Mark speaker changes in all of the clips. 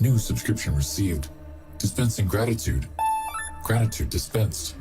Speaker 1: New subscription received. Dispensing gratitude. Gratitude dispensed.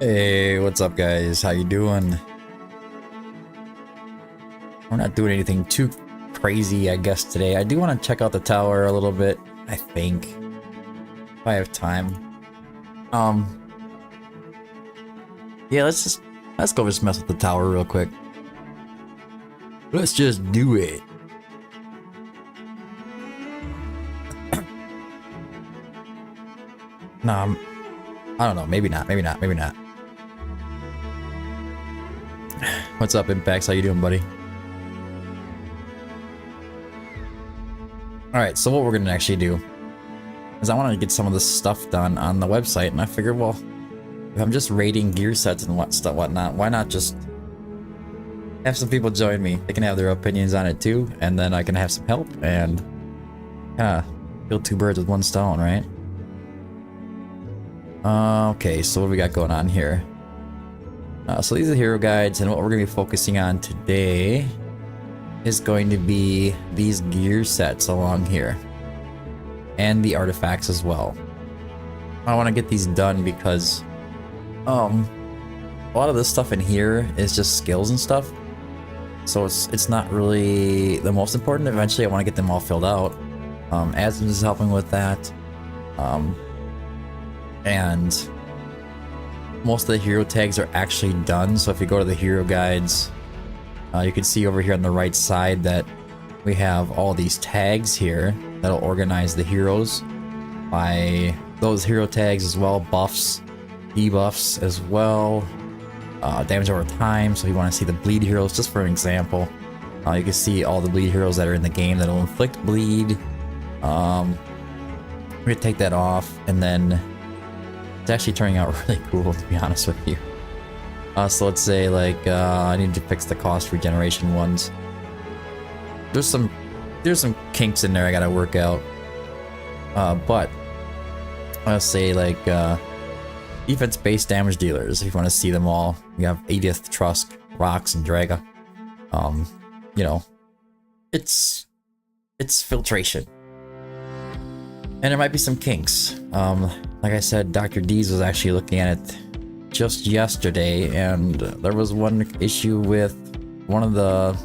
Speaker 2: Hey, what's up guys? How you doing? We're not doing anything too crazy, I guess, today. I do want to check out the tower a little bit, I think. If I have time. Yeah, let's go just mess with the tower real quick. Let's just do it. Nah, I don't know, maybe not. What's up, Impacts? How you doing, buddy? Alright, so what we're gonna actually do is I want to get some of this stuff done on the website, and I figured, well, if I'm just rating gear sets and whatnot, why not just have some people join me? They can have their opinions on it too, and then I can have some help and kind of kill two birds with one stone, right? Okay, so what do we got going on here? So these are the hero guides, and what we're going to be focusing on today is going to be these gear sets along here. And the artifacts as well. I want to get these done because a lot of this stuff in here is just skills and stuff. So it's not really the most important. Eventually I want to get them all filled out. Asm is helping with that. And most of the hero tags are actually done. So if you go to the hero guides, you can see over here on the right side that we have all these tags here that'll organize the heroes by those hero tags as well, buffs, debuffs as well, damage over time. So if you want to see the bleed heroes, just for an example, you can see all the bleed heroes that are in the game that'll inflict bleed. We're gonna take that off, and then it's actually turning out really cool, to be honest with you. So let's say like I need to fix the cost regeneration ones. There's some kinks in there I gotta work out. But I'll say like defense-based damage dealers. If you want to see them all, you have 80th, Trusk, Rocks, and Draga. You know, it's filtration, and there might be some kinks. Like I said, Dr. D's was actually looking at it just yesterday, and there was one issue with one of the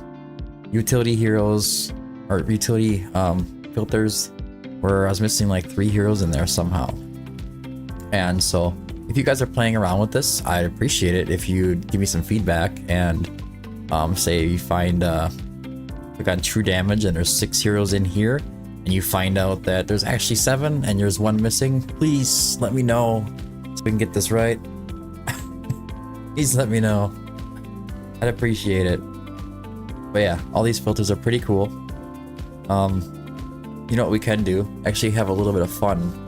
Speaker 2: utility heroes or utility filters where I was missing like 3 heroes in there somehow. And so if you guys are playing around with this, I'd appreciate it if you'd give me some feedback and say you find click on true damage and there's 6 heroes in here and you find out that there's actually 7 and there's 1 missing. Please let me know so we can get this right. Please let me know. I'd appreciate it. But yeah, all these filters are pretty cool. You know what we can do? Actually have a little bit of fun.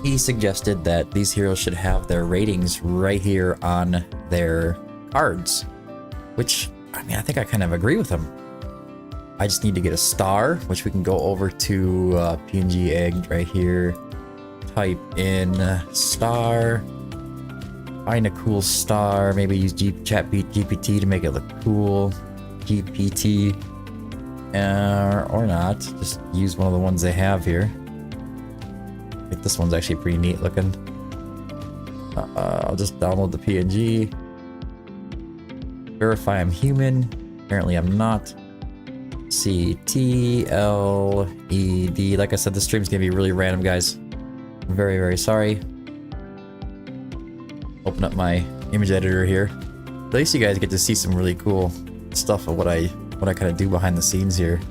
Speaker 2: He suggested that these heroes should have their ratings right here on their cards. Which, I mean, I think I kind of agree with him. I just need to get a star, which we can go over to PNG egg right here. Type in star. Find a cool star. Maybe use chat GPT to make it look cool. GPT. Or not. Just use one of the ones they have here. I think this one's actually pretty neat looking. I'll just download the PNG. Verify I'm human. Apparently I'm not. CTLED. Like I said, the stream's gonna be really random, guys. I'm very, very sorry. Open up my image editor here. At least you guys get to see some really cool stuff of what I kind of do behind the scenes here.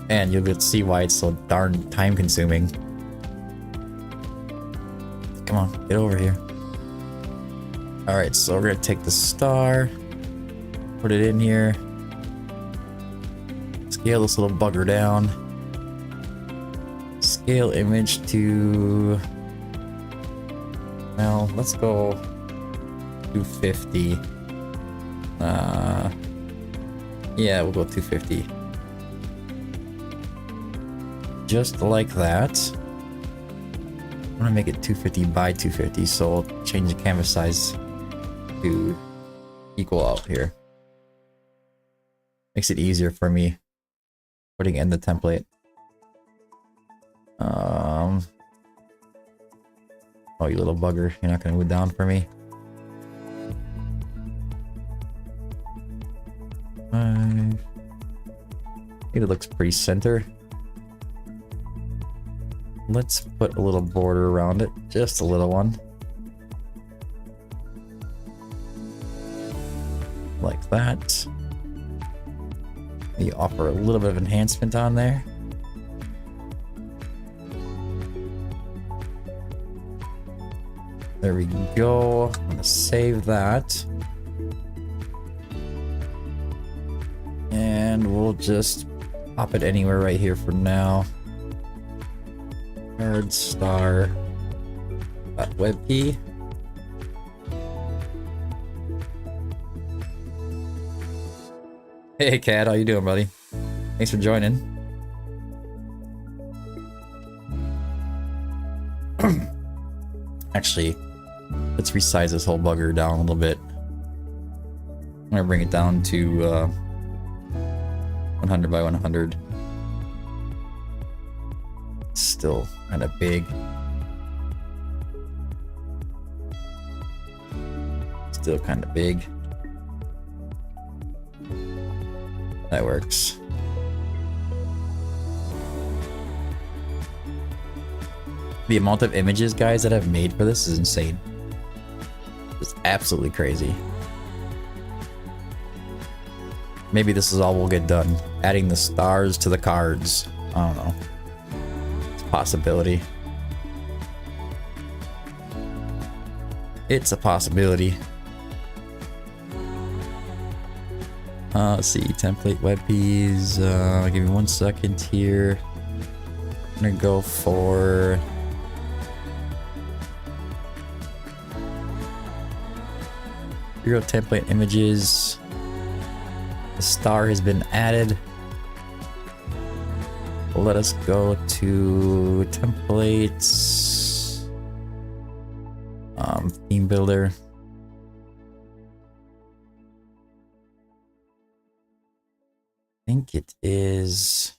Speaker 2: And you'll get to see why it's so darn time consuming. Come on, get over here. Alright, so we're gonna take the star, put it in here, scale this little bugger down, scale image to, well, let's go 250. Yeah, we'll go 250. Just like that. I'm gonna make it 250 by 250, so I'll change the canvas size to equal out here. Makes it easier for me putting in the template. Oh, you little bugger, you're not gonna move down for me. I think it looks pretty center. Let's put a little border around it, just a little one. Like that. You offer a little bit of enhancement on there. There we go. I'm gonna save that. And we'll just pop it anywhere right here for now. Card star .webp. Hey Cat, how you doing, buddy? Thanks for joining. Actually, let's resize this whole bugger down a little bit. I'm gonna bring it down to 100 by 100. Still kind of big. Still kind of big. That works. The amount of images, guys, that I've made for this is insane. It's absolutely crazy. Maybe this is all we'll get done. Adding the stars to the cards. I don't know. It's a possibility. It's a possibility. Let's see. Template webpies. Give me 1 second here. I'm gonna go for... Hero template images. The star has been added. Let us go to templates. Theme builder. I think it is.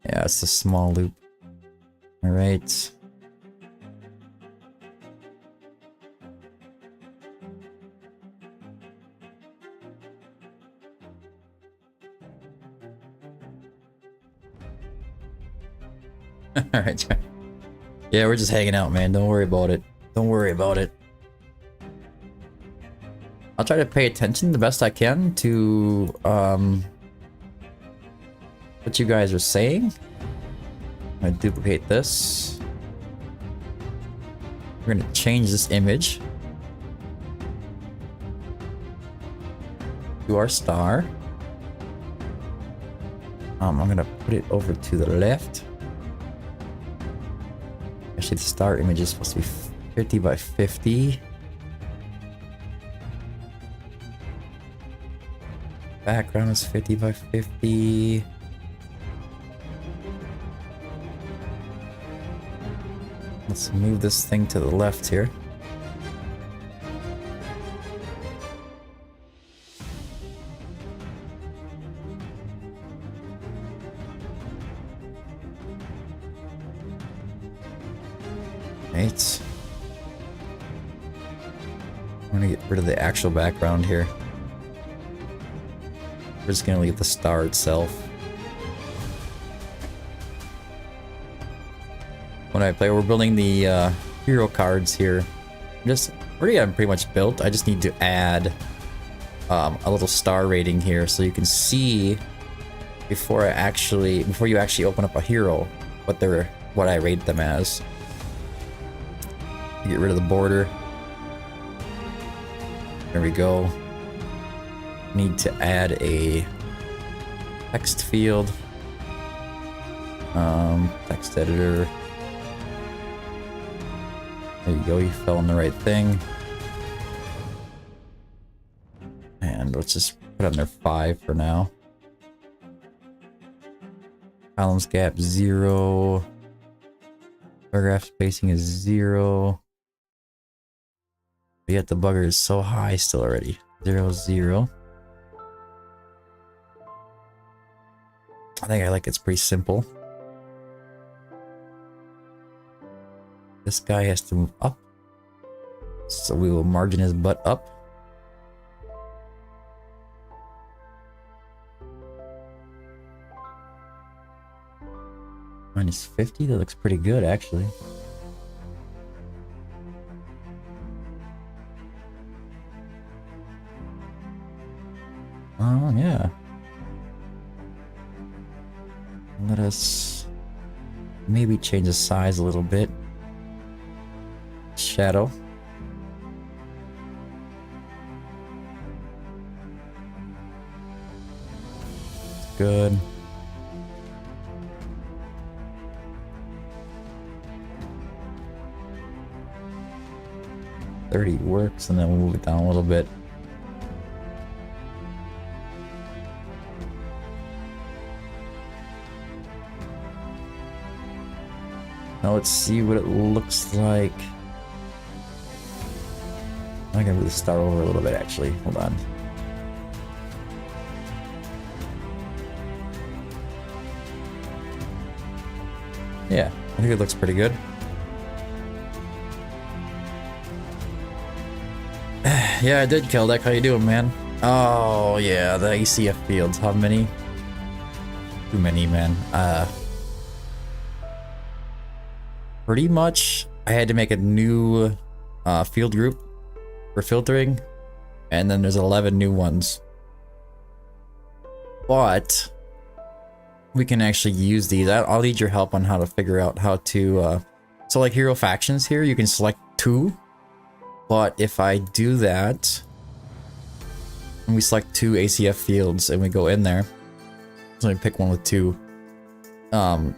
Speaker 2: Yeah, it's a small loop. All right. All right. Yeah, we're just hanging out, man. Don't worry about it. Don't worry about it. I'll try to pay attention the best I can to what you guys are saying. I'm gonna duplicate this. We're gonna change this image to our star. I'm gonna put it over to the left. Actually, the star image is supposed to be 50 by 50. Background is 50 by 50. Let's move this thing to the left here. Right. I'm gonna get rid of the actual background here. We're just gonna leave the star itself. When I play, we're building the hero cards here. I'm pretty much built. I just need to add a little star rating here, so you can see before you actually open up a hero what I rate them as. Get rid of the border. There we go. Need to add a text field. Text editor. There you go, you fell on the right thing. And let's just put under 5 for now. Columns gap 0. Paragraph spacing is 0. But yet the bugger is so high still already. 0, 0. I think I like it's pretty simple. This guy has to move up. So we will margin his butt up. Minus 50, that looks pretty good actually. Oh yeah. Let us maybe change the size a little bit. Shadow. Good. $30 works, and then we'll move it down a little bit. Now let's see what it looks like. I'm gonna move the star over a little bit actually. Hold on. Yeah, I think it looks pretty good. Yeah, I did, Keldek. How you doing, man? Oh, yeah, the ACF fields. How many? Too many, man. Pretty much, I had to make a new field group for filtering, and then there's 11 new ones. But we can actually use these. I'll need your help on how to figure out how to... So like hero factions here, you can select 2. But if I do that, and we select 2 ACF fields and we go in there, so let me pick one with 2. The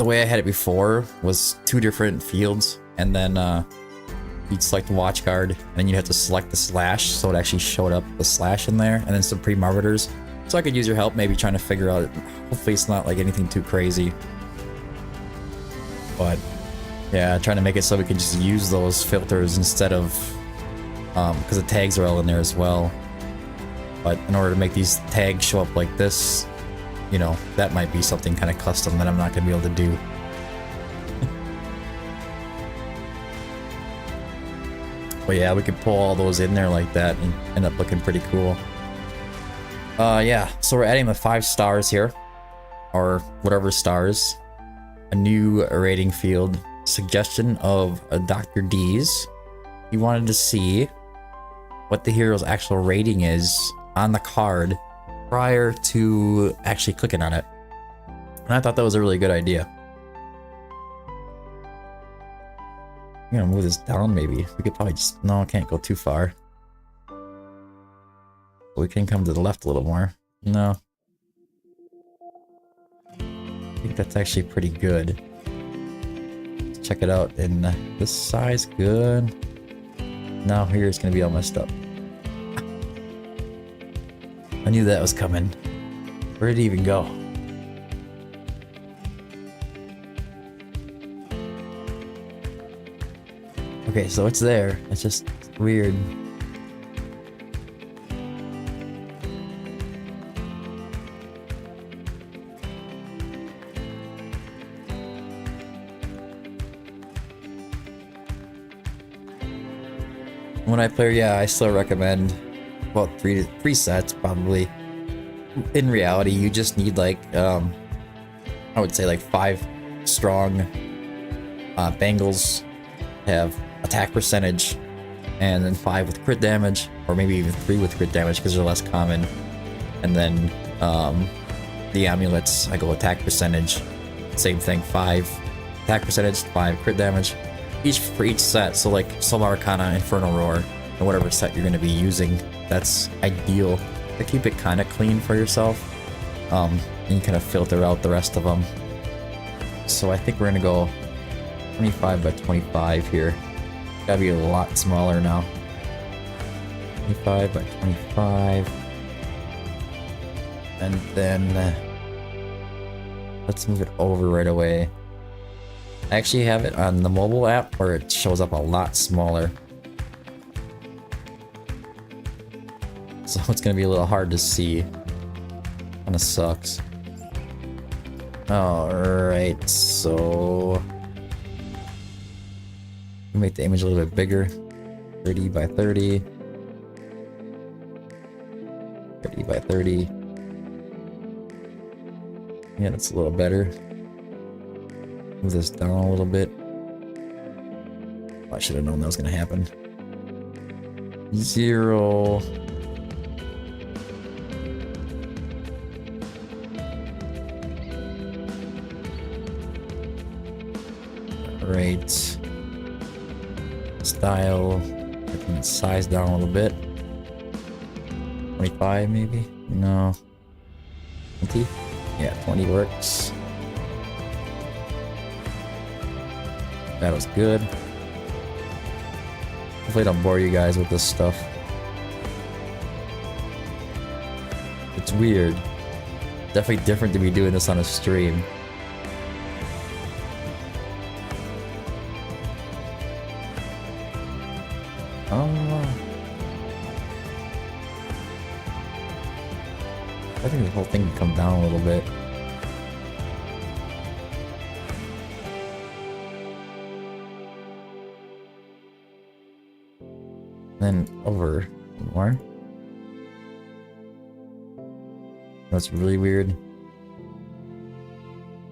Speaker 2: way I had it before was 2 different fields, and then you'd select watch guard, and then you'd have to select the slash, so it actually showed up the slash in there, and then supreme arbiters. So I could use your help, maybe trying to figure out. Hopefully it's not like anything too crazy, but yeah, trying to make it so we can just use those filters instead of, because the tags are all in there as well. But in order to make these tags show up like this, you know, that might be something kind of custom that I'm not going to be able to do. But yeah, we could pull all those in there like that and end up looking pretty cool. Yeah, so we're adding the 5 stars here, or whatever stars. A new rating field. Suggestion of Dr. D's. He wanted to see what the hero's actual rating is on the card prior to actually clicking on it. And I thought that was a really good idea. I'm gonna move this down maybe. We could probably just... No, I can't go too far. We can come to the left a little more. No. I think that's actually pretty good. Let's check it out. And this size, good. Now here it's gonna be all messed up. I knew that was coming. Where did it even go? Okay, so it's there. It's just weird. When I play, yeah, I still recommend about 3 sets probably. In reality, you just need like I would say like 5 strong bangles have attack percentage, and then 5 with crit damage, or maybe even 3 with crit damage because they're less common. And then the amulets, I go attack percentage, same thing, 5 attack percentage, 5 crit damage. Each for each set, so like Soul Arcana, Infernal Roar, and whatever set you're going to be using, that's ideal to keep it kind of clean for yourself. And you kind of filter out the rest of them. So I think we're going to go 25 by 25 here. Gotta be a lot smaller now. 25 by 25. And then let's move it over right away. I actually have it on the mobile app where it shows up a lot smaller. So it's gonna be a little hard to see. Kinda sucks. Alright, so we make the image a little bit bigger. 30 by 30. 30 by 30. Yeah, that's a little better. Move this down a little bit. I should have known that was going to happen. 0. Alright. Style. Taking the size down a little bit. 25 maybe? No. 20? Yeah, 20 works. That was good. Hopefully I don't bore you guys with this stuff. It's weird. Definitely different to be doing this on a stream. I think the whole thing can come down a little bit. Then over more. That's really weird.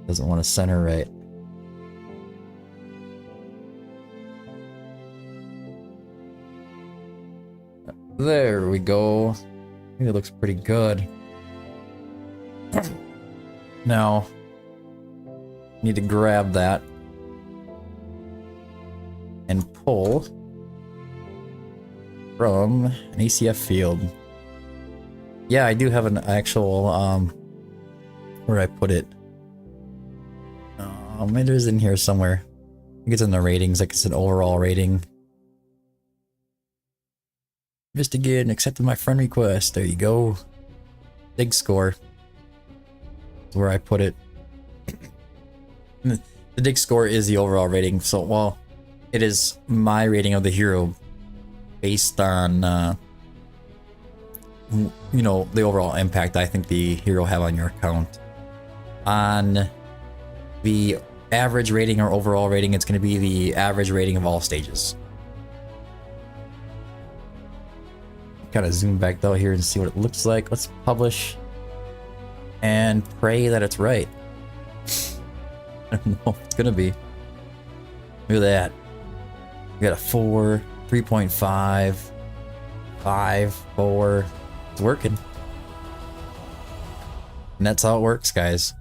Speaker 2: Doesn't want to center right. There we go. I think it looks pretty good. Now, need to grab that and pull from an ACF field. Yeah, I do have an actual, where I put it. It is in here somewhere. I think it's in the ratings, like it's an overall rating. Just again, accepted my friend request. There you go. Big score. That's where I put it. The dig score is the overall rating, so, well, it is my rating of the hero based on, you know, the overall impact I think the hero have on your account. On the average rating or overall rating, it's going to be the average rating of all stages. Kind of zoom back though here and see what it looks like. Let's publish and pray that it's right. I don't know if it's gonna be. Look at that. We got a 4, 3.5, 5, 4. It's working. And that's how it works, guys.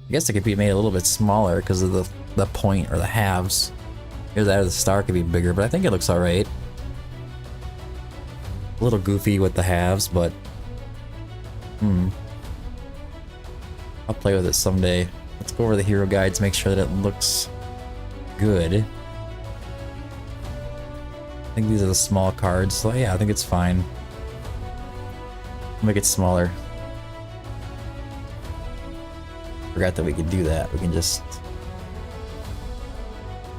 Speaker 2: I guess it could be made a little bit smaller because of the point or the halves. Either that or the star could be bigger, but I think it looks alright. A little goofy with the halves, but I'll play with it someday. Let's go over the hero guides, make sure that it looks good. I think these are the small cards, so yeah, I think it's fine. Make it smaller. Forgot that we could do that. We can just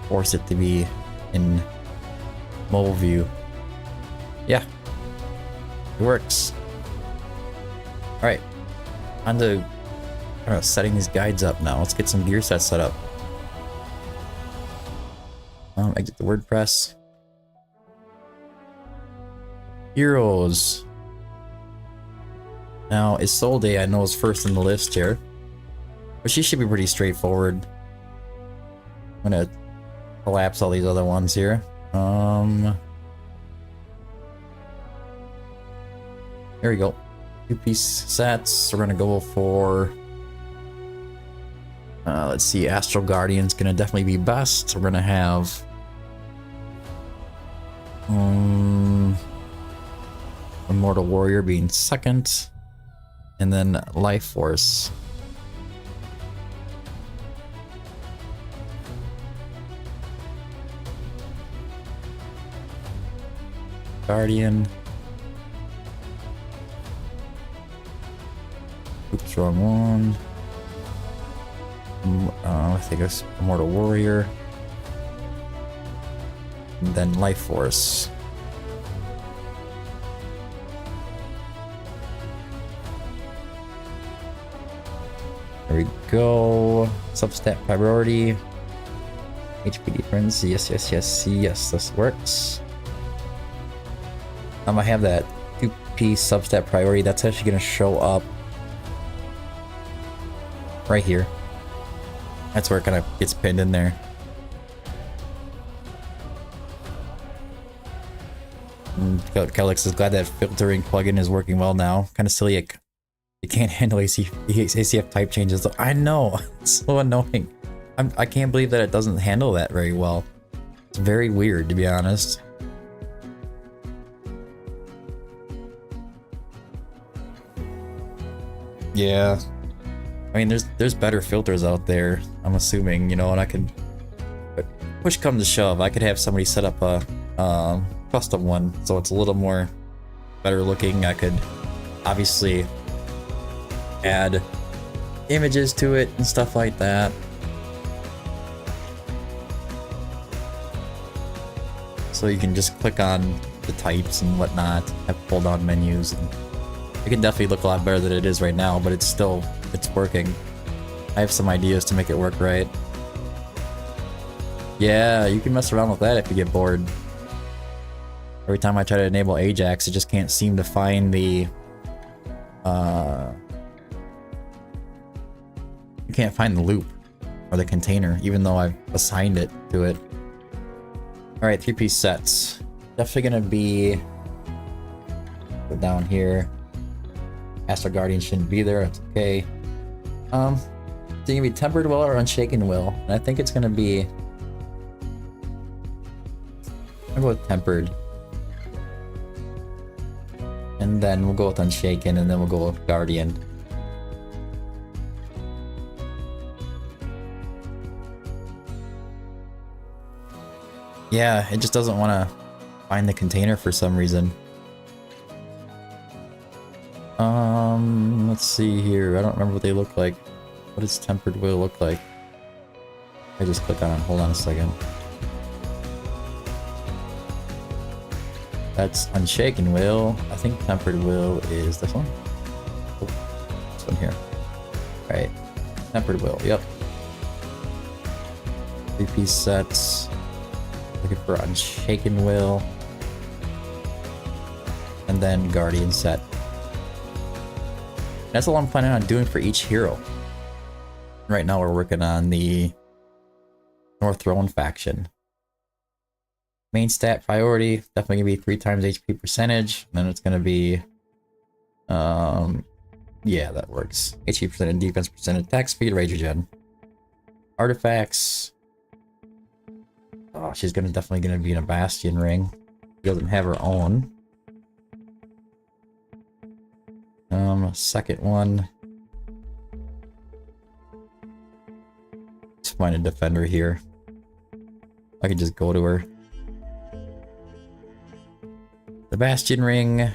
Speaker 2: force it to be in mobile view. Yeah. It works. Alright. On to setting these guides up now. Let's get some gear sets set up. Exit the WordPress. Heroes. Now, Isolde I know is first in the list here. But she should be pretty straightforward. I'm gonna collapse all these other ones here. There we go. 2-piece sets. We're gonna go for let's see, Astral Guardian's gonna definitely be best. We're gonna have Immortal Warrior being second, and then Life Force. Guardian. Oops, wrong one. I think it's Immortal Warrior. And then Life Force. There we go. Substat priority. HP difference. Yes, yes, yes, yes, this works. I have that 2-piece substat priority. That's actually going to show up right here. That's where it kind of gets pinned in there. Kelix is glad that filtering plugin is working well now. Kind of silly it can't handle ACF type changes. I know, it's so annoying. I can't believe that it doesn't handle that very well. It's very weird, to be honest. Yeah, I mean, there's better filters out there, I'm assuming, you know, and I could, push come to shove, I could have somebody set up a custom one, so it's a little more better looking. I could obviously add images to it and stuff like that. So you can just click on the types and whatnot, have pull down menus and It can definitely look a lot better than it is right now, but it's working. I have some ideas to make it work right. Yeah, you can mess around with that if you get bored. Every time I try to enable Ajax, it just can't seem to find the... You can't find the loop or the container, even though I've assigned it to it. Alright, 3-piece sets. Definitely gonna be... Go down here. Astral Guardian shouldn't be there, that's okay. It's gonna be Tempered Will or Unshaken Will. And I think it's gonna be... I'll go with Tempered. And then we'll go with Unshaken, and then we'll go with Guardian. Yeah, it just doesn't want to find the container for some reason. Let's see here. I don't remember what they look like. What does Tempered Will look like? I just click on it. Hold on a second. That's Unshaken Will. I think Tempered Will is this one. Oh, this one here. Alright. Tempered Will, yep. 3-piece sets. Looking for Unshaken Will. And then Guardian set. That's all I'm planning on doing for each hero. Right now we're working on the North Throne faction. Main stat priority, definitely gonna be 3 times HP percentage. And then it's gonna be yeah, that works. HP percent, defense percent, attack speed, rage regen. Artifacts. Oh, she's definitely gonna be in a Bastion ring. She doesn't have her own. Second one. Let's find a defender here. I can just go to her. The Bastion ring.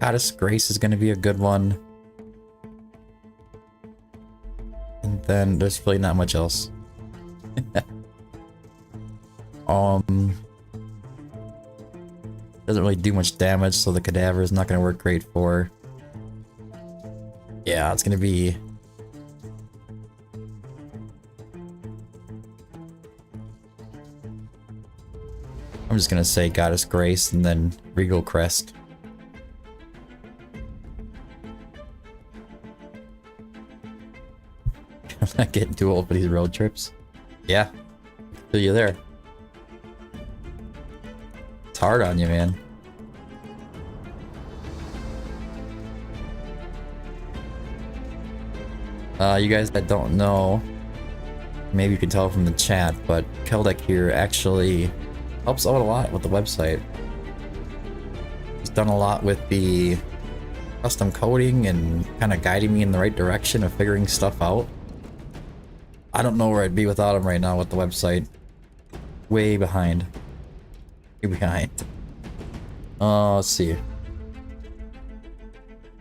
Speaker 2: Goddess Grace is gonna be a good one. And then there's really not much else. Doesn't really do much damage, so the cadaver is not going to work great for her. Yeah, it's going to be... I'm just going to say Goddess Grace and then Regal Crest. I'm not getting too old for these road trips. Yeah, feel you there. It's hard on you, man. You guys that don't know, maybe you can tell from the chat, but Keldek here actually helps out a lot with the website. He's done a lot with the custom coding and kind of guiding me in the right direction of figuring stuff out. I don't know where I'd be without him right now with the website. Way behind. Way behind. Let's see.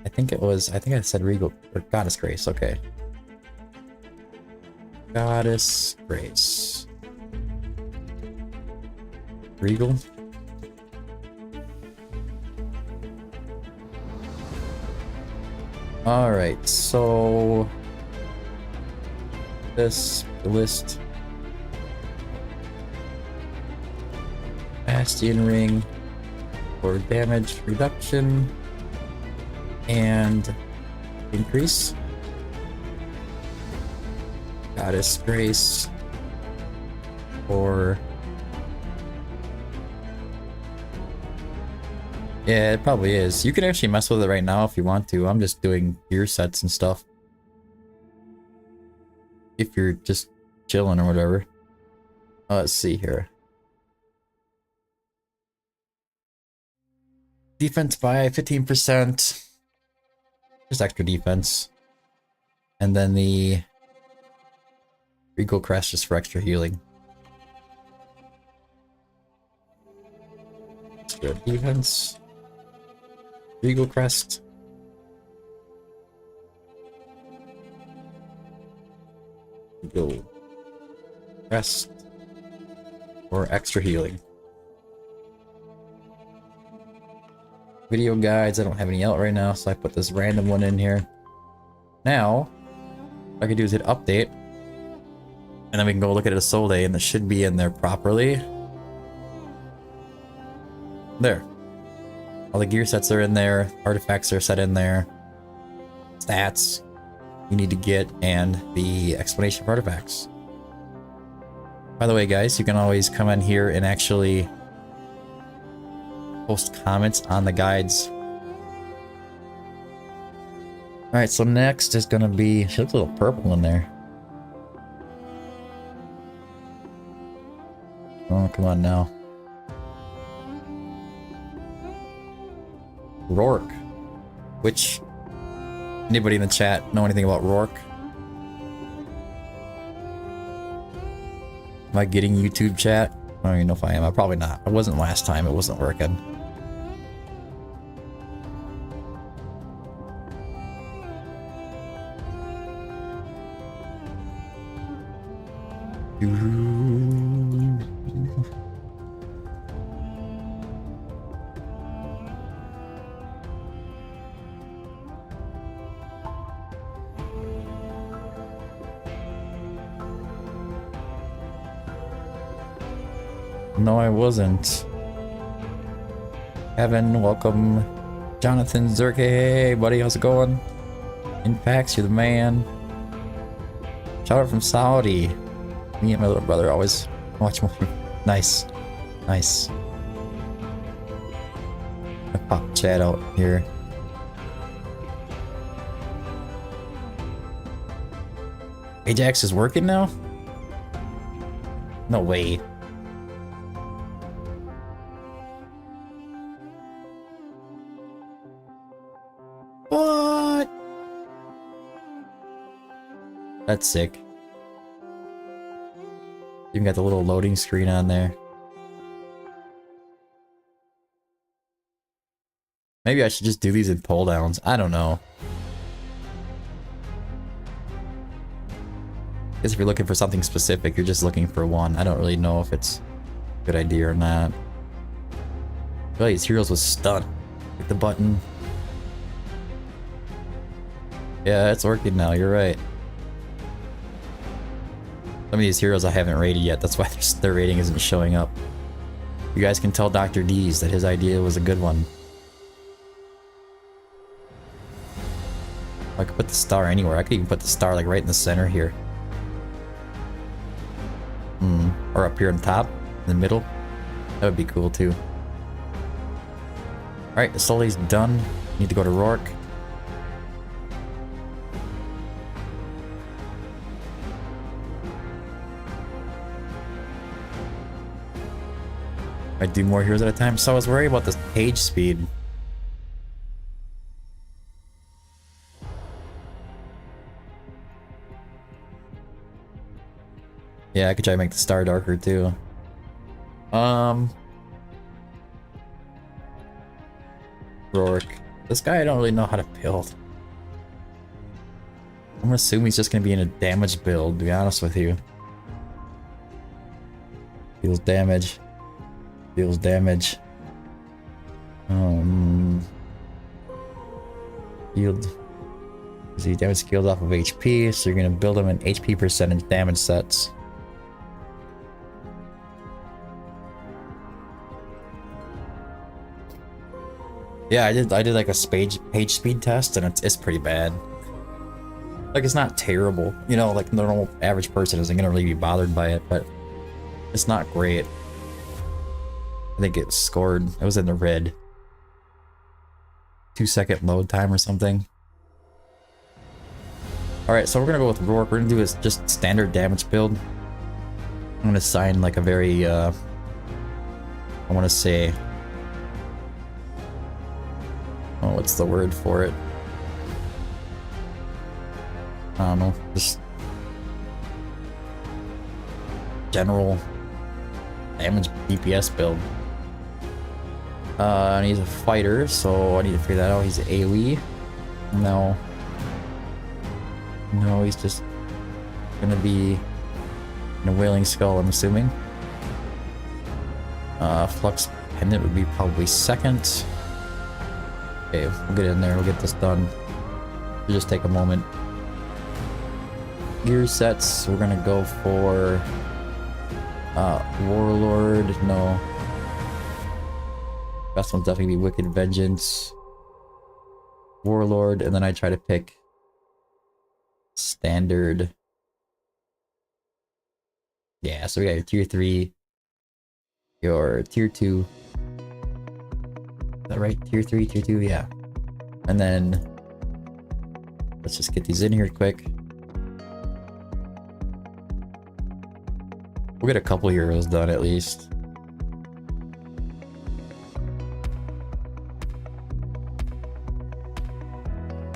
Speaker 2: I think I said Regal or Goddess Grace, okay. Goddess Grace. Regal. Alright, so this list. Bastion ring for damage reduction and increase. Goddess Grace for... Yeah, it probably is. You can actually mess with it right now if you want to. I'm just doing gear sets and stuff. If you're just chilling or whatever. Let's see here. Defense by 15%. Just extra defense. And then the Regal Crest just for extra healing. Extra defense. Regal Crest. Regal Crest. For extra healing. Video guides, I don't have any out right now, so I put this random one in here. Now, what I can do is hit update, and then we can go look at Asole, and it should be in there properly. There. All the gear sets are in there, artifacts are set in there, stats you need to get, and the explanation of artifacts. By the way, guys, you can always come in here and actually post comments on the guides. Alright, so next is gonna be... She looks a little purple in there. Oh, come on now. Rourke. Which... Anybody in the chat know anything about Rourke? Am I getting YouTube chat? I don't even know if I am. I'm probably not. I wasn't last time. It wasn't working. No, I wasn't. Evan, welcome. Jonathan Zerke, hey buddy, how's it going? Impacts, you're the man. Shout out from Saudi. Me and my little brother always watch more. Nice. Nice. I pop chat out here. Ajax is working now? No way. What? That's sick. Even got the little loading screen on there. Maybe I should just do these in pull downs. I don't know. I guess if you're looking for something specific, you're just looking for one. I don't really know if it's a good idea or not. Oh, these heroes with stun. Click the button. Yeah, it's working now, you're right. Some of these heroes I haven't rated yet, that's why their rating isn't showing up. You guys can tell Dr. D's that his idea was a good one. I could put the star anywhere. I could even put the star like right in the center here. Or up here on top, in the middle. That would be cool too. Alright, Sully's done. Need to go to Rourke. I do more heroes at a time, so I was worried about this page speed. Yeah, I could try to make the star darker too. Rourke. This guy I don't really know how to build. I'm gonna assume he's just gonna be in a damage build, to be honest with you. Deals damage. Deals damage. Yield. See, damage scales off of HP, so you're gonna build them in HP percentage damage sets. Yeah, I did like a page speed test, and it's pretty bad. Like, it's not terrible, you know, like the normal average person isn't gonna really be bothered by it, but it's not great. I think it scored, it was in the red. 2-second load time or something. Alright, so we're gonna go with Rourke. We're gonna do this just standard damage build. I'm gonna assign like a very, I wanna say, oh, what's the word for it? I don't know, just general damage DPS build. And he's a fighter, so I need to figure that out. He's AoE. No, he's just gonna be in a Wailing Skull, I'm assuming. Flux Pendant would be probably second. Okay, we'll get in there. We'll get this done. We'll just take a moment. Gear sets. We're gonna go for Warlord. No. Best one's definitely be Wicked Vengeance. Warlord, and then I try to pick standard. Yeah, so we got your tier 3, your tier 2. Is that right? Tier 3, tier 2, yeah. And then let's just get these in here quick. We'll get a couple heroes done at least.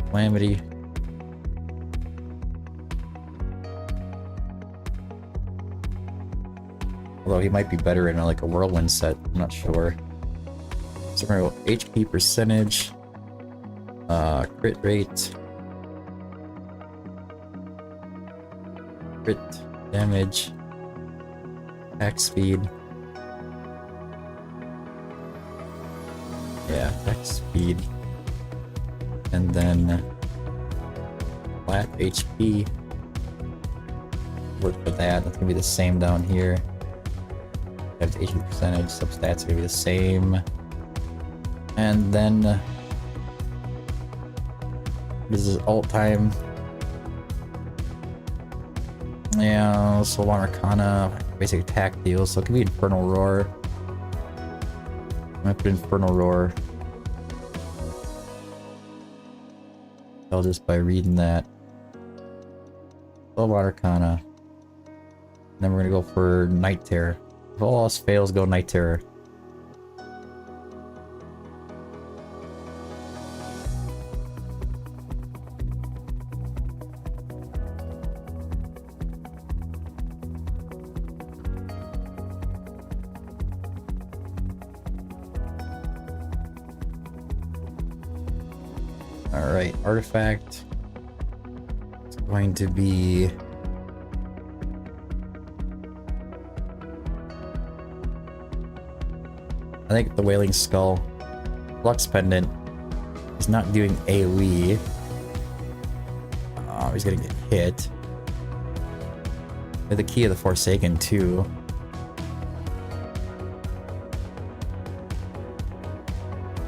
Speaker 2: Calamity. Although he might be better in like a whirlwind set, I'm not sure. So we're gonna go HP percentage, crit rate, crit damage, attack speed. Yeah, attack speed. And then flat HP. Work for that. That's gonna be the same down here. Have the HP percentage, substats gonna be the same. And then this is alt time. Yeah, Soul Arcana, basic attack deal, so it could be Infernal Roar. I'm gonna put Infernal Roar. Tell just by reading that. Soul Arcana. Then we're gonna go for Night Terror. If all else fails, go Night Terror. Alright, artifact. It's going to be... I think the Wailing Skull. Flux Pendant is not doing AoE. Oh, he's gonna get hit. With the Key of the Forsaken too.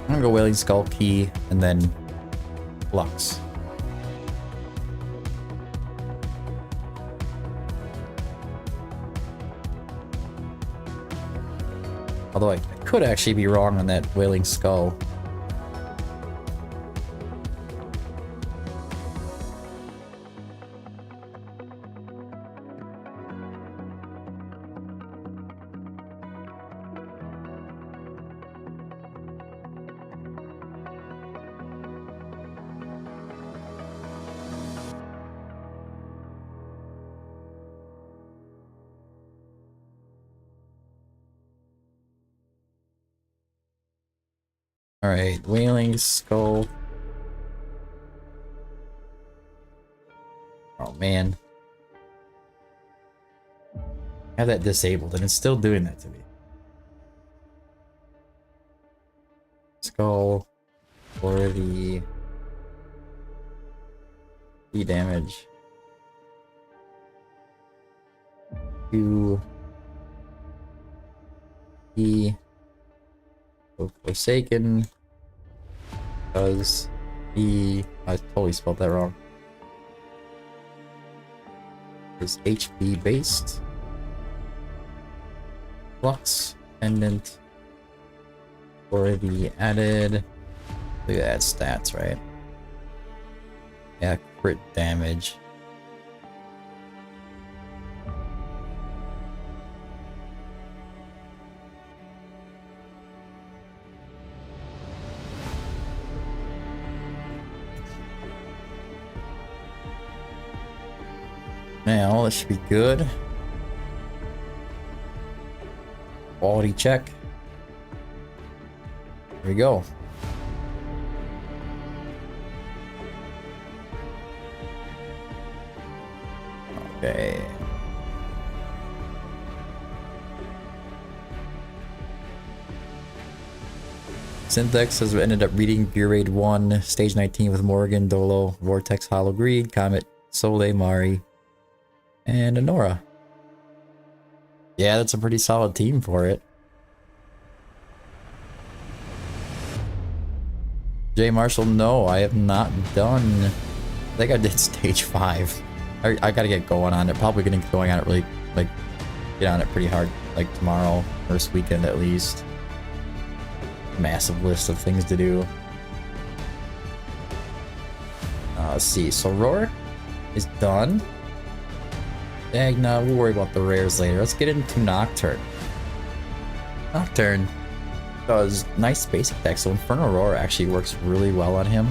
Speaker 2: I'm gonna go Wailing Skull, Key, and then Flux. Although I could actually be wrong on that Wailing Skull. Alright, Wailing Skull. Oh man. I have that disabled and it's still doing that to me. Skull for the damage. 2 E Forsaken, because I totally spelled that wrong. Is HP based. Flux Pendant for the added. Look at that stats, right? Yeah, crit damage. Now, this should be good. Quality check. Here we go. Okay. Synthex has ended up reading Gear Raid 1, Stage 19 with Morgan, Dolo, Vortex, Hollow Greed, Comet, Soleil, Mari, and Honora. Yeah, that's a pretty solid team for it. Jay Marshall, no, I have not done. I think I did stage 5. I gotta get going on it. Probably gonna get going on it really, like, get on it pretty hard, like tomorrow, first weekend at least. Massive list of things to do. Let's see. So Roar is done. Dang, no, we'll worry about the rares later. Let's get into Nocturne. Nocturne does nice basic deck, so Inferno Roar actually works really well on him.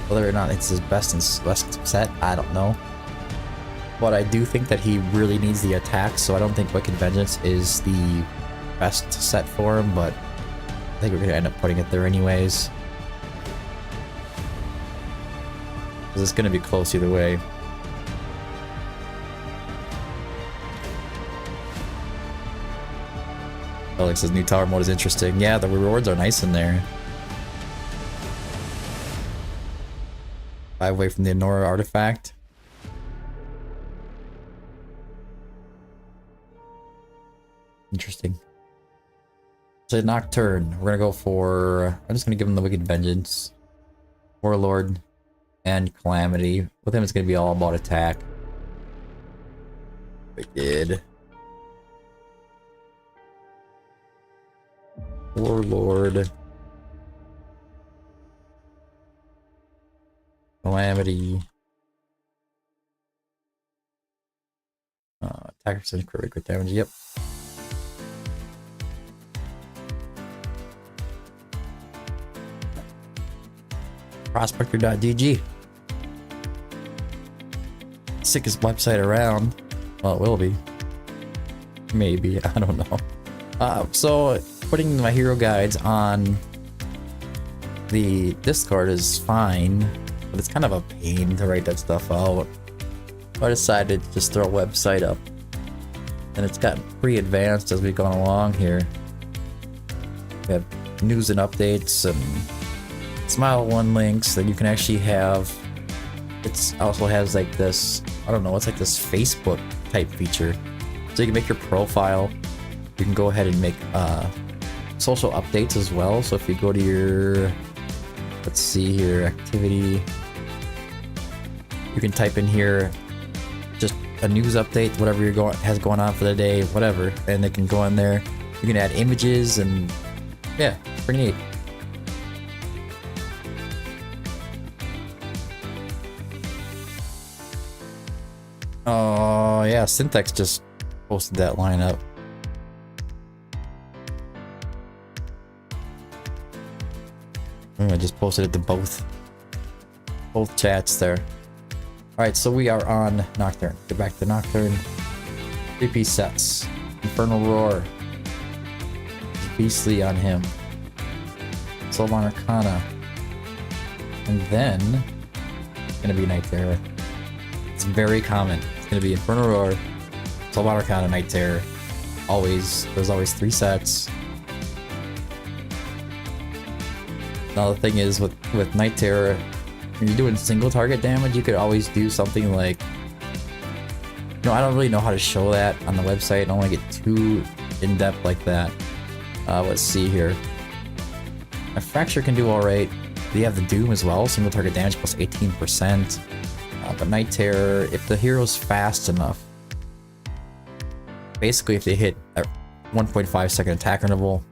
Speaker 2: Whether or not it's his best set, I don't know. But I do think that he really needs the attack, so I don't think Wicked Vengeance is the best set for him, but I think we're gonna end up putting it there anyways. Because it's gonna be close either way. Alex says new tower mode is interesting. Yeah, the rewards are nice in there. 5 away from the Honora artifact. Interesting. So Nocturne, we're gonna go for. I'm just gonna give him the Wicked Vengeance, Warlord, and Calamity. With him, it's gonna be all about attack. Wicked. Warlord, Calamity, attack percentage, crit damage. Yep. Prospector.gg, sickest website around. Well, it will be. Maybe, I don't know. So putting my hero guides on the Discord is fine, but it's kind of a pain to write that stuff out. So I decided to just throw a website up, and it's gotten pretty advanced as we've gone along here. We have news and updates and Smile One links that you can actually have. It also has like this, I don't know, it's like this Facebook type feature. So you can make your profile. You can go ahead and make social updates as well. So if you go to your, let's see here, activity, you can type in here just a news update, whatever has going on for the day, whatever, and it can go in there. You can add images and yeah, pretty neat. Oh yeah, Synthex just posted that lineup. I just posted it to both chats there. Alright, so we are on Nocturne. Get back to Nocturne. 3-piece sets. Infernal Roar. Beastly on him. Soulbound Arcana. And then it's gonna be Night Terror. It's very common. It's gonna be Infernal Roar, Soulbound Arcana, Night Terror. Always, there's always 3 sets. Now the thing is with Night Terror, when you're doing single target damage, you could always do something like, I don't really know how to show that on the website. I don't want to get too in depth like that. Let's see here. A Fracture can do alright. You have the Doom as well, single target damage plus 18%. But Night Terror, if the hero's fast enough, basically if they hit a 1.5 second attack interval,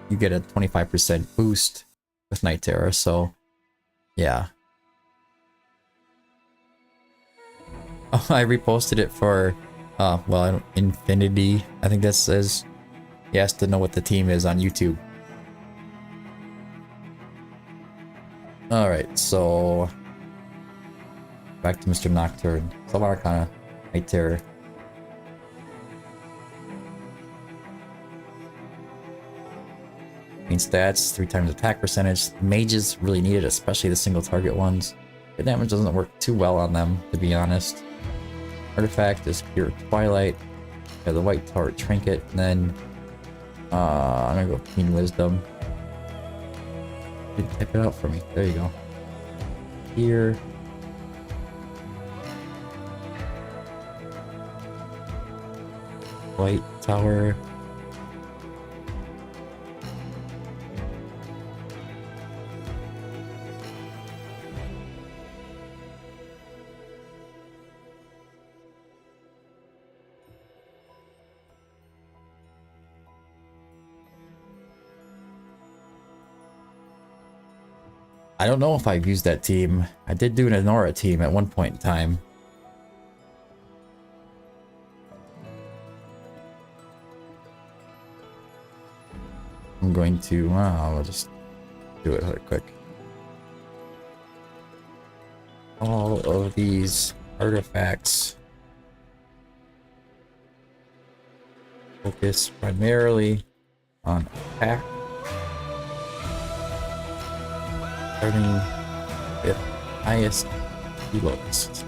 Speaker 2: you get a 25% boost with Night Terror, so yeah. Oh, I reposted it for well, Infinity, I think this is. He has to know what the team is on YouTube. Alright, so back to Mr. Nocturne. Soulbound Arcana, Night Terror. Main stats, 3 times attack percentage. Mages really need it, especially the single target ones. The damage doesn't work too well on them, to be honest. Artifact is Pure Twilight. We have the White Tower Trinket, and then I'm gonna go Keen Wisdom. Type it out for me. There you go. Here. White tower. I don't know if I've used that team. I did do an Anora team at one point in time. I'm going to, I'll just do it really quick. All of these artifacts focus primarily on attack. Starting with highest reloads.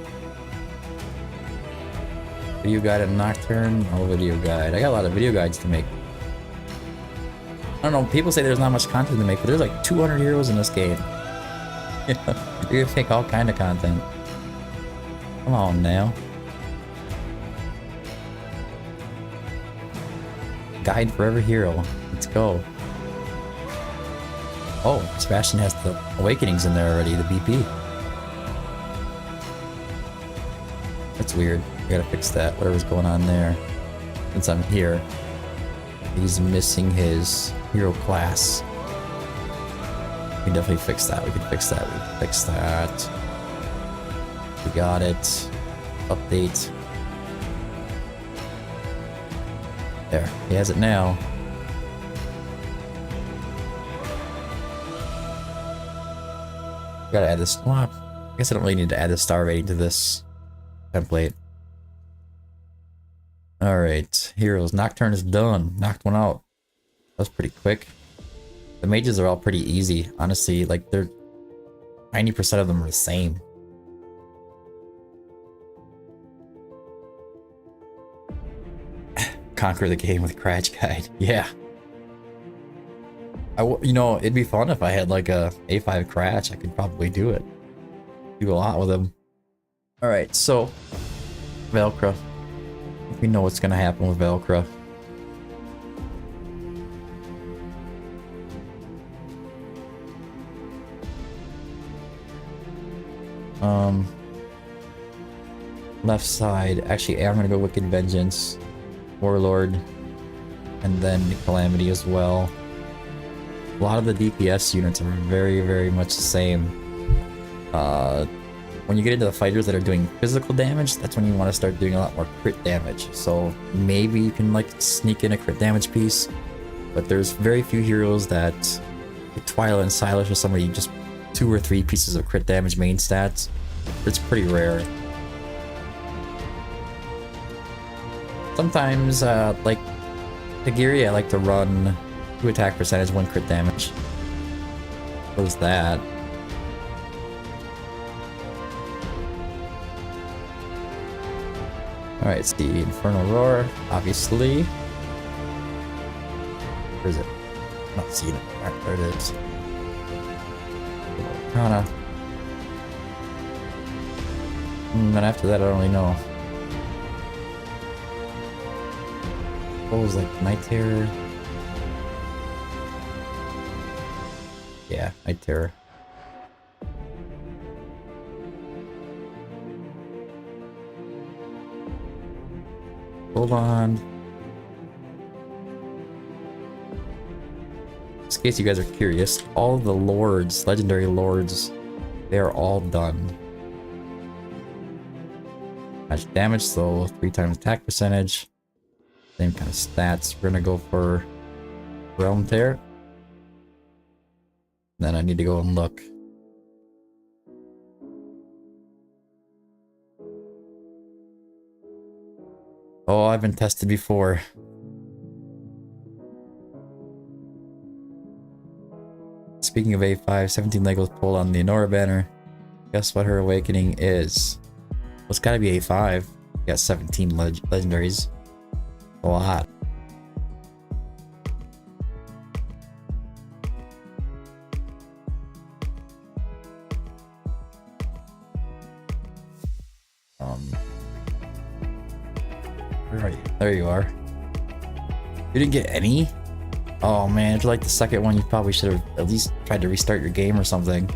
Speaker 2: Video guide and Nocturne, no video guide. I got a lot of video guides to make. I don't know, people say there's not much content to make, but there's like 200 heroes in this game. You're gonna make all kind of content. Come on now. Guide for every hero. Let's go. Oh, Sebastian has the Awakenings in there already, the BP. That's weird. I gotta fix that, whatever's going on there. Since I'm here. He's missing his hero class. We can definitely fix that. We can fix that. We can fix that. We got it. Update. There. He has it now. Gotta add this. Well, I guess I don't really need to add the star rating to this template. Alright, heroes. Nocturne is done. Knocked one out. That was pretty quick. The mages are all pretty easy. Honestly, like they're 90% of them are the same. Conquer the game with Cratch Guide. Yeah. You know, it'd be fun if I had like a A5 Cratch. I could probably do it. Do a lot with him. Alright, so Velcro. We know what's gonna happen with Velcro. Left side. Actually, I'm gonna go Wicked Vengeance, Warlord, and then Calamity as well. A lot of the DPS units are very, very much the same. When you get into the fighters that are doing physical damage, that's when you want to start doing a lot more crit damage. So maybe you can like sneak in a crit damage piece, but there's very few heroes that, like Twilight and Silas or somebody, just 2 or 3 pieces of crit damage main stats. It's pretty rare. Sometimes, like Tagiri, I like to run 2 attack percentage, 1 crit damage. What was that? Alright, it's the Infernal Roar, obviously. Where is it? I'm not seeing it. Alright, there it is. Arcana. And then after that, I don't really know. What was like Night Terror? Yeah, Night Terror. Hold on. Just in case you guys are curious, all the lords, legendary lords, they are all done. Match damage, so 3 times attack percentage. Same kind of stats. We're gonna go for Realm Tear. Then I need to go and look. Oh, I've been tested before. Speaking of A5, 17 Legos pulled on the Anora banner. Guess what her awakening is? Well, it's gotta be A5. You got 17 legendaries. A lot. Where are you? There you are. You didn't get any? Oh man, if you like the second one, you probably should have at least tried to restart your game or something.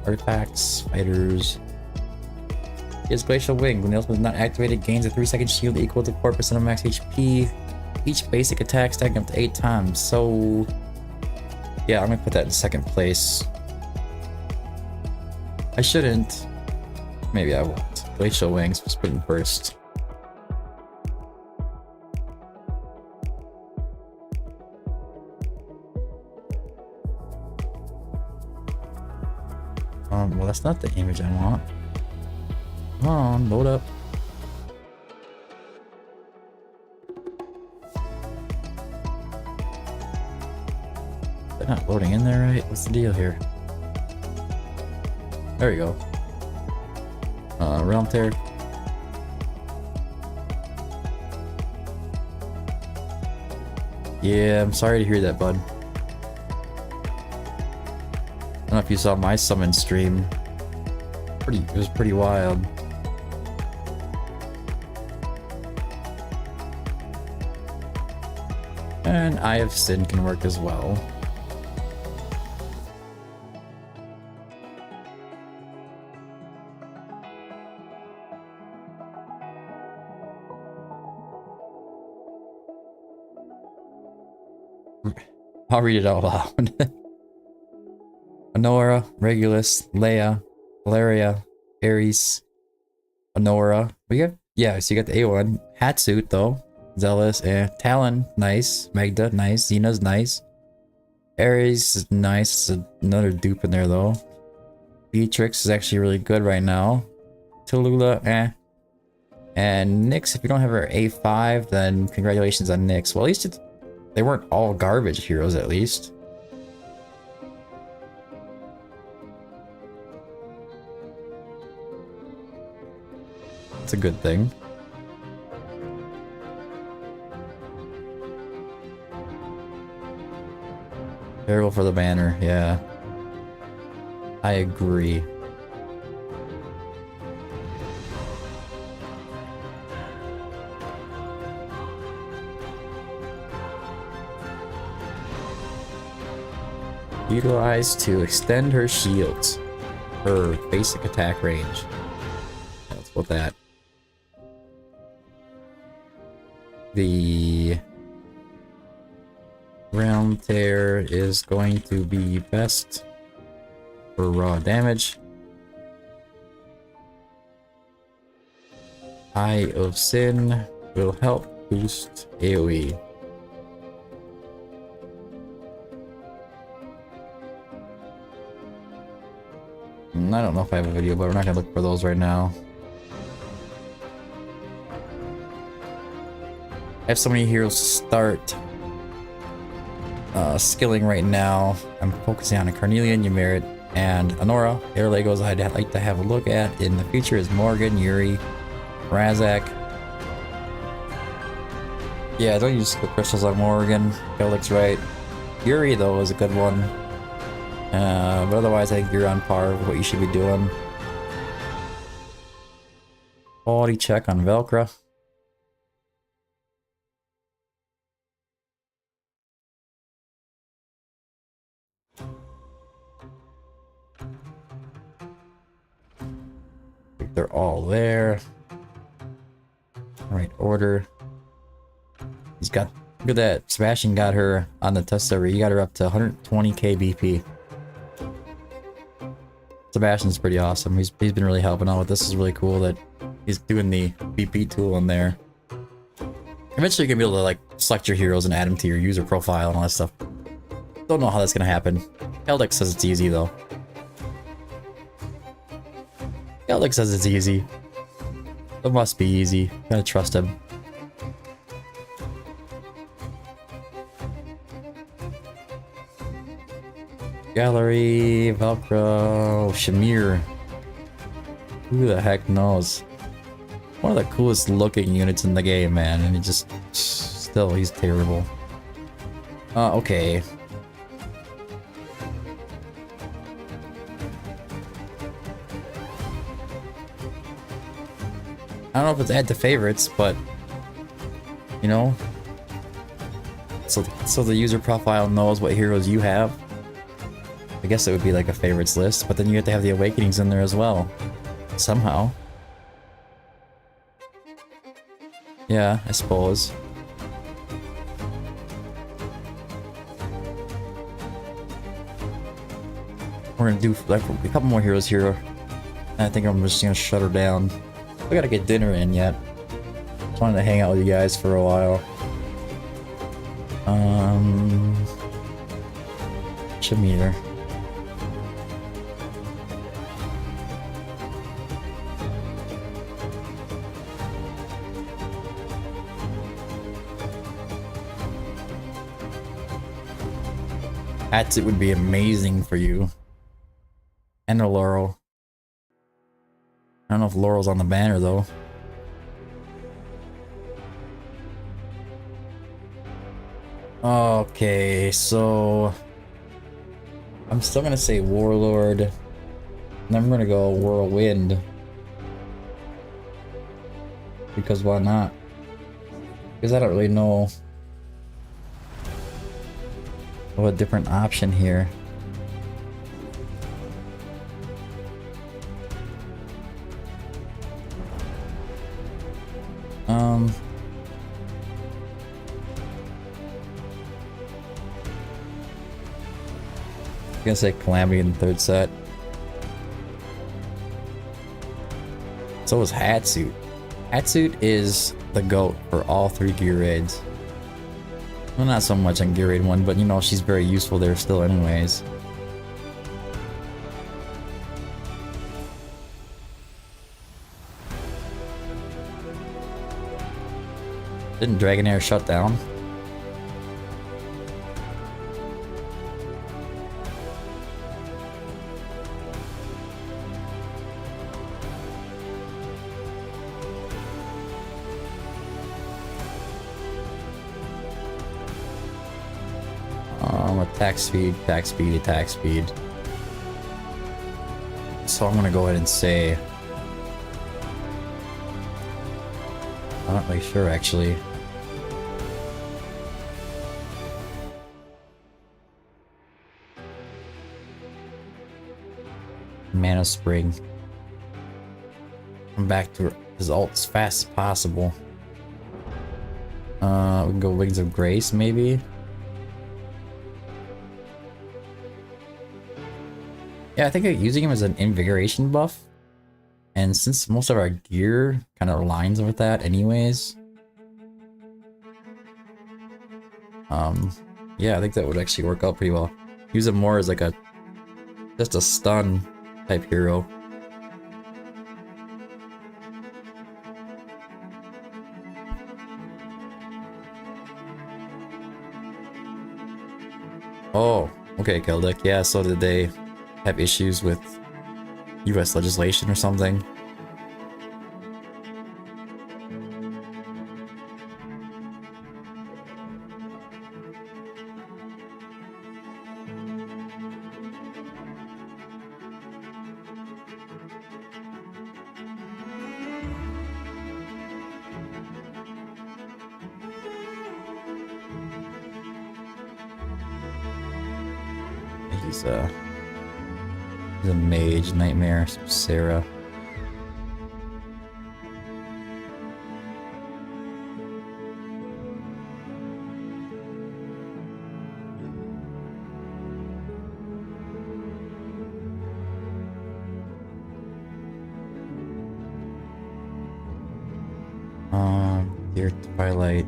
Speaker 2: Artifacts, fighters. His Glacial Wing. When the ultimate is not activated, gains a 3-second shield equal to 4% of max HP. Each basic attack stacking up to 8 times. So, yeah, I'm gonna put that in second place. I shouldn't. Maybe I won't. Glacial Wings was put in first. Well, that's not the image I want. Come on, load up. They're not loading in there, right? What's the deal here? There we go. Realm Tear. Yeah, I'm sorry to hear that, bud. I don't know if you saw my summon stream. It was pretty wild. And Eye of Sin can work as well. I'll read it out loud. Honora, Regulus, Leia, Valeria, Ares, Honora. We got, yeah, so you got the A1. Hatsuit though. Zealous, Talon, nice. Magda, nice. Xena's nice. Ares is nice. Another dupe in there though. Beatrix is actually really good right now. Tallulah, And Nyx, if you don't have her A5, then congratulations on Nyx. Well, at least they weren't all garbage heroes, at least. It's a good thing. Terrible for the banner, yeah. I agree. Utilize to extend her shields. Her basic attack range. Let's put that. The Realm Tear is going to be best for raw damage. Eye of Sin will help boost AoE. I don't know if I have a video, but we're not gonna look for those right now. I have so many heroes to start skilling right now. I'm focusing on a Carnelian, Ymir, and Honora. Air Legos I'd like to have a look at in the future is Morgan, Yuri, Razak. Yeah, don't use the crystals on Morgan. Felix right. Yuri though is a good one. But otherwise I think you're on par with what you should be doing. Quality check on Velcro. They're all there. Right order. He's got, look at that. Sebastian got her on the test server. He got her up to 120k BP. Sebastian's pretty awesome. He's been really helping out with this. Is really cool that he's doing the BP tool in there. Eventually you're gonna be able to like select your heroes and add them to your user profile and all that stuff. Don't know how that's gonna happen. Keldex says it's easy though. Keldex says it's easy. It must be easy. Gotta trust him. Gallery, Velcro, Shamir. Who the heck knows? One of the coolest looking units in the game, man, and he just still he's terrible. Okay. I don't know if it's add to favorites, but you know, so the user profile knows what heroes you have. I guess it would be like a favorites list, but then you have to have the awakenings in there as well, somehow. Yeah, I suppose. We're gonna do like a couple more heroes here. And I think I'm just gonna shut her down. We gotta get dinner in yet. Just wanted to hang out with you guys for a while. Shamir. Hatsit would be amazing for you. And a Laurel. I don't know if Laurel's on the banner though. Okay, so I'm still gonna say Warlord. And I'm gonna go Whirlwind. Because why not? Because I don't really know what different option here. I'm gonna say Calamity in the third set. So is Hatsuit. Hatsuit is the GOAT for all 3 gear raids. Well, not so much on gear raid 1, but you know, she's very useful there still anyways. Didn't Dragonair shut down? Attack speed, attack speed, attack speed. So I'm gonna go ahead and say, I'm not really sure actually. Mana Spring. I'm back to his ult as fast as possible. We can go Wings of Grace maybe. Yeah, I think using him as an invigoration buff, and since most of our gear kind of aligns with that anyways, yeah, I think that would actually work out pretty well. Use him more as like just a stun type hero. Oh, okay, Keldek. Yeah, so did they have issues with US legislation or something? He's a mage, nightmare, Sarah. Dear Twilight.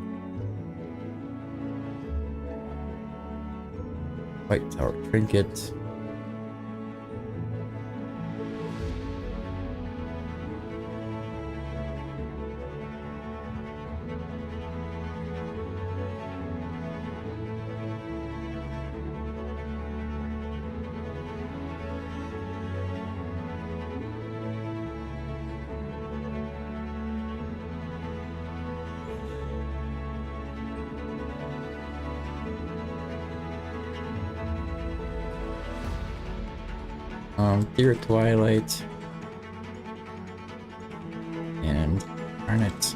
Speaker 2: White Tower Trinket. Dear Twilight. And Darn it.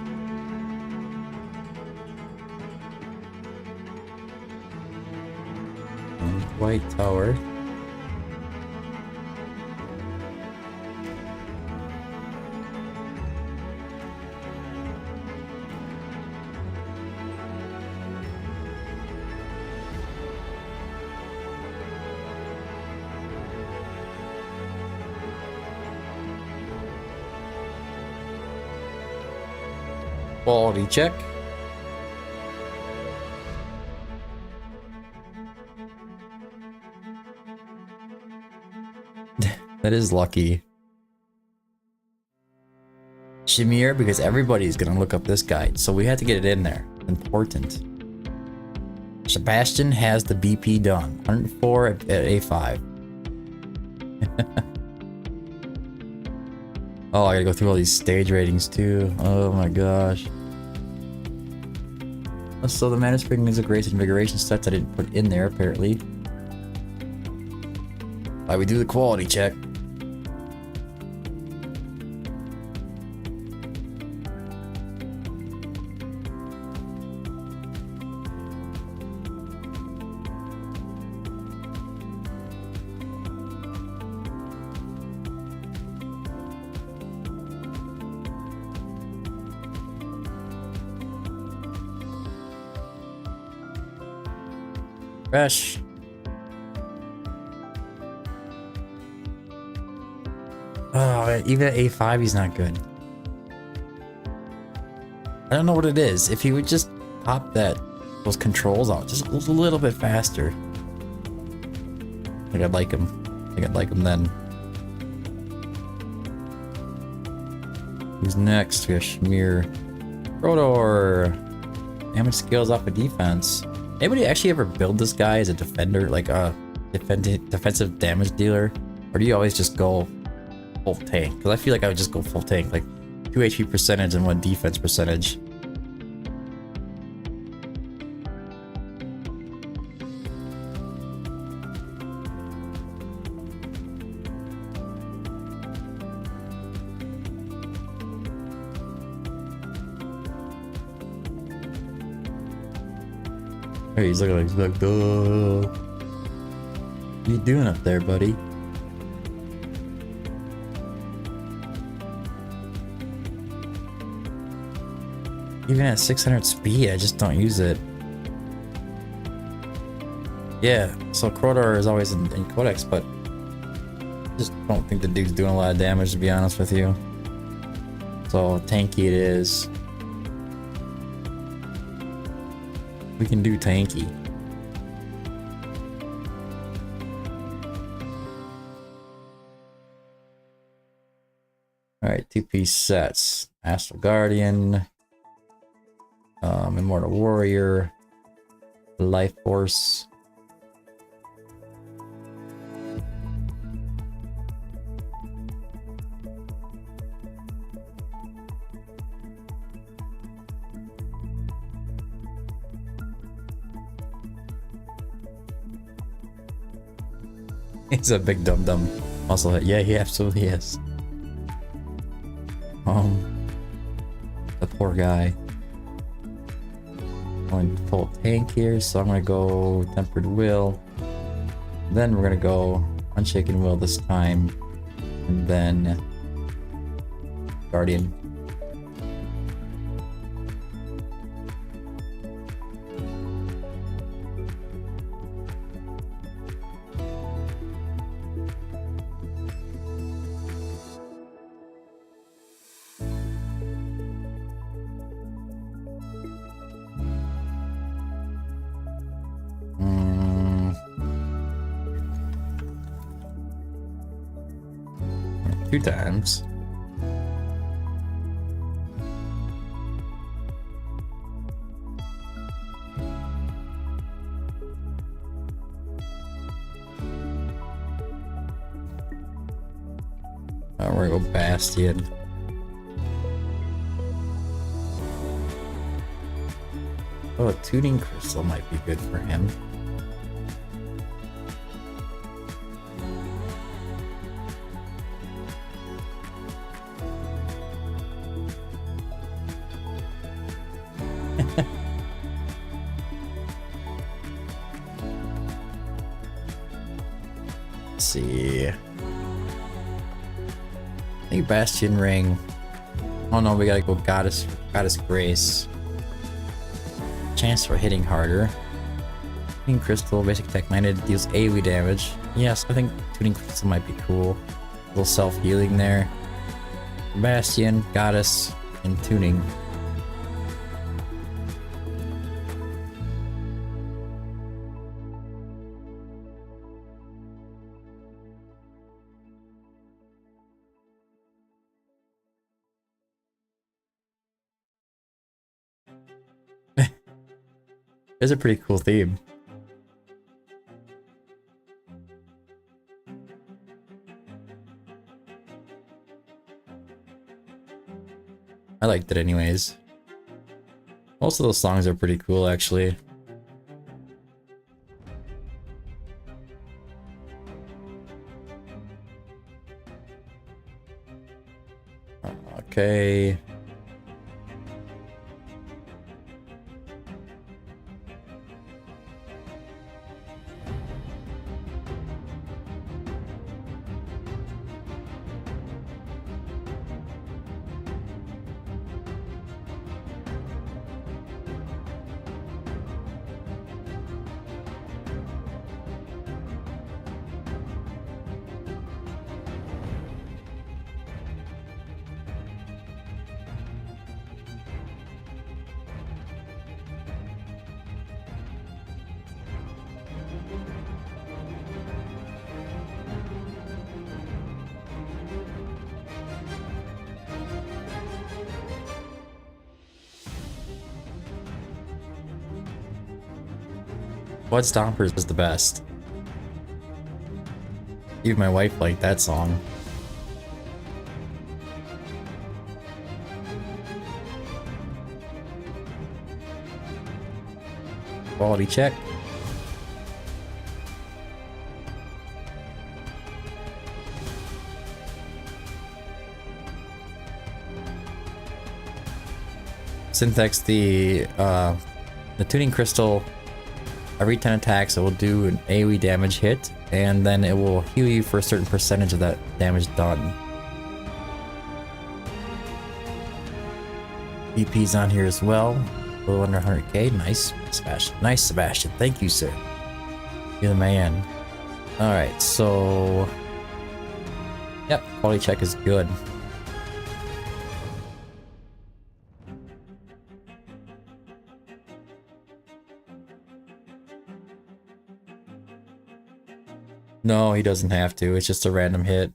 Speaker 2: And white tower. Quality check. That is lucky. Shamir, because everybody's gonna look up this guide, so we had to get it in there. Important. Sebastian has the BP done. 104 at A5. Oh, I gotta go through all these stage ratings too. Oh my gosh. So the Mana Spring is a Grace Invigoration stats I didn't put in there apparently. Why we do the quality check. Fresh. Oh, even at A5, he's not good. I don't know what it is. If he would just pop those controls out just a little bit faster, I think I'd like him. I think I'd like him then. Who's next? We have Shamir. Rodor. Damage scales off of defense. Anybody actually ever build this guy as a defender, like a defensive damage dealer? Or do you always just go full tank? Because I feel like I would just go full tank, like 2 HP percentage and 1 defense percentage. Hey, he's looking like, duh. What are you doing up there, buddy? Even at 600 speed, I just don't use it. Yeah, so Crowdor is always in Codex, but I just don't think the dude's doing a lot of damage, to be honest with you. So tanky it is. We can do tanky. Alright, 2-piece sets. Astral Guardian. Immortal Warrior. Life Force. He's a big dum-dum muscle head. Yeah, he absolutely is. The poor guy. Going full tank here, so I'm gonna go Tempered Will. Then we're gonna go Unshaken Will this time. And then Guardian. Two times. We're gonna go Bastion. Oh, a tuning crystal might be good for him. Let's see. I think Bastion Ring. Oh no, we gotta go Goddess Grace. Chance for hitting harder. Tuning Crystal, basic attack 9, it deals AoE damage. Yes, I think Tuning Crystal might be cool. A little self-healing there. Bastion, Goddess, and Tuning. It's a pretty cool theme. I liked it anyways. Most of those songs are pretty cool actually. Okay. Blood Stompers was the best. Even my wife liked that song. Quality check. Syntax, the tuning crystal, every 10 attacks it will do an AoE damage hit, and then it will heal you for a certain percentage of that damage done. EP's on here as well, a little under 100k. Nice, Sebastian. Nice, Sebastian. Thank you, sir. You're the man. Alright, so... Yep, quality check is good. No, he doesn't have to. It's just a random hit.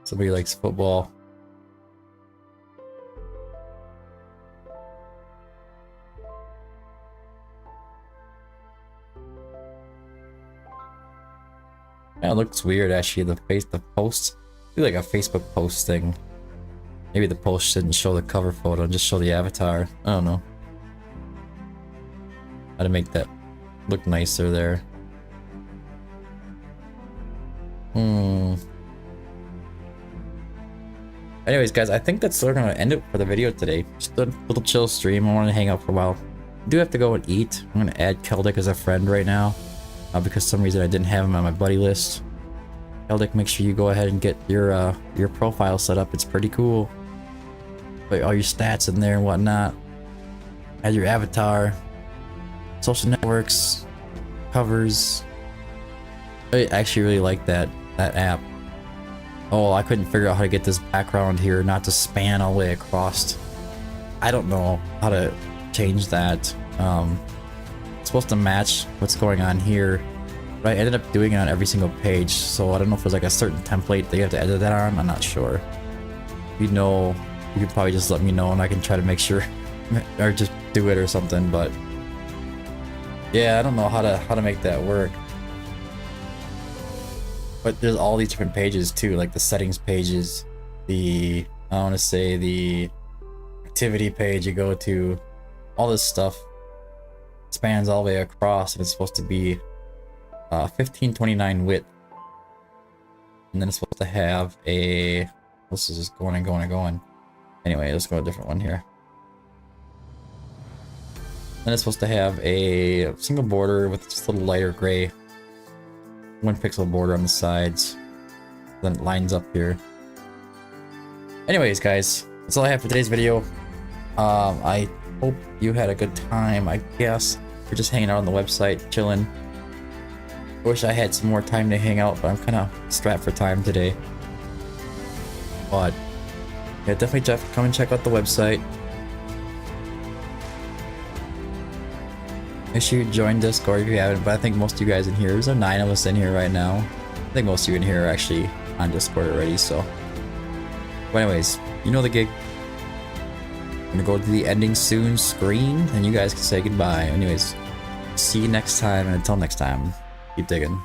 Speaker 2: Somebody likes football. Yeah, it looks weird actually. The post, do like a Facebook post thing. Maybe the post shouldn't show the cover photo and just show the avatar. I don't know how to make that look nicer there. Anyways, guys, I think that's where we're gonna end it for the video today. Just a little chill stream. I want to hang out for a while. I do have to go and eat. I'm gonna add Keldic as a friend right now. Because for some reason I didn't have him on my buddy list. Keldic, make sure you go ahead and get your profile set up. It's pretty cool. Put all your stats in there and whatnot. Add your avatar, social networks, covers. I actually really like that app. Oh, I couldn't figure out how to get this background here not to span all the way across. I don't know how to change that. It's supposed to match what's going on here, but I ended up doing it on every single page, so I don't know if there's like a certain template that you have to edit that on. I'm not sure. If you know, you could probably just let me know and I can try to make sure or just do it or something. But yeah, I don't know how to make that work. But there's all these different pages too, like the settings pages, I want to say the activity page you go to, all this stuff spans all the way across, and it's supposed to be 1529 width. And then it's supposed to have a... This is just going and going and going. Anyway, let's go a different one here. Then it's supposed to have a single border with just a little lighter gray 1 pixel border on the sides. Then it lines up here. Anyways, guys, that's all I have for today's video. I hope you had a good time. I guess you're just hanging out on the website, chilling. Wish I had some more time to hang out, but I'm kind of strapped for time today. But yeah, definitely come and check out the website. Make sure you join Discord if you haven't, but I think most of you guys in here, there's 9 of us in here right now. I think most of you in here are actually on Discord already, so. But anyways, you know the gig. I'm gonna go to the ending soon screen, and you guys can say goodbye. Anyways, see you next time, and until next time, keep digging.